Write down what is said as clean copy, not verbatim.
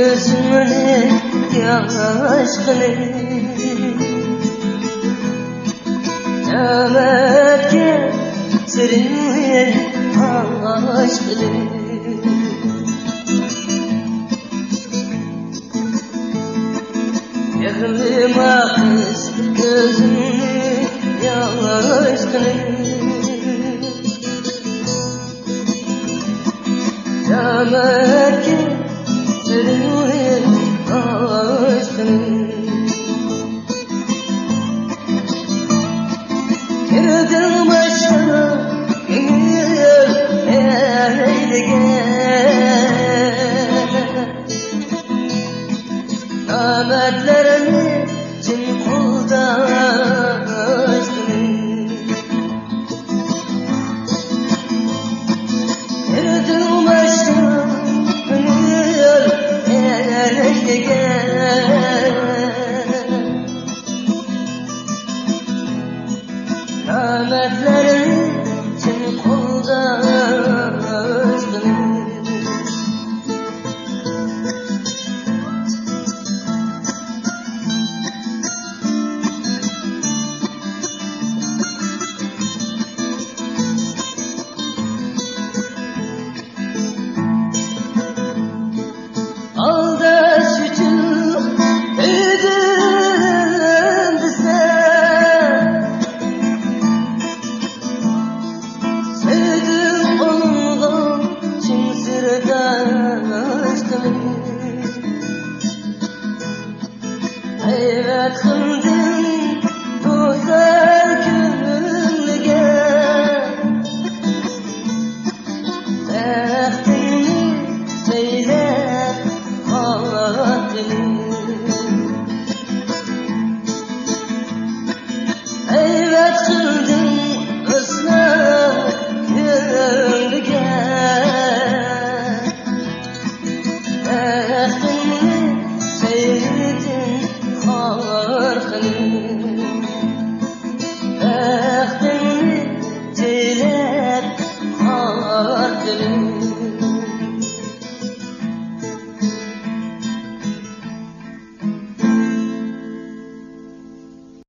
gözümün yaş kılır Demetke serin aşk kılır Yığılıma kız gözümün yaş kılır Demetke serin aşk kılır Girdim başına gönül eylege Nametlerini cin kulda açtım Girdim başına gönül eylege Nametlerin için kulda özgünüm Alda sütü büyüdüm bize Sevdim onunla çin sırdan açtım Hayret kıldım güzel gönlüge Dertimi söyle halatını Hayret kıldım özlem gönlüge Dertimi söyledin harkını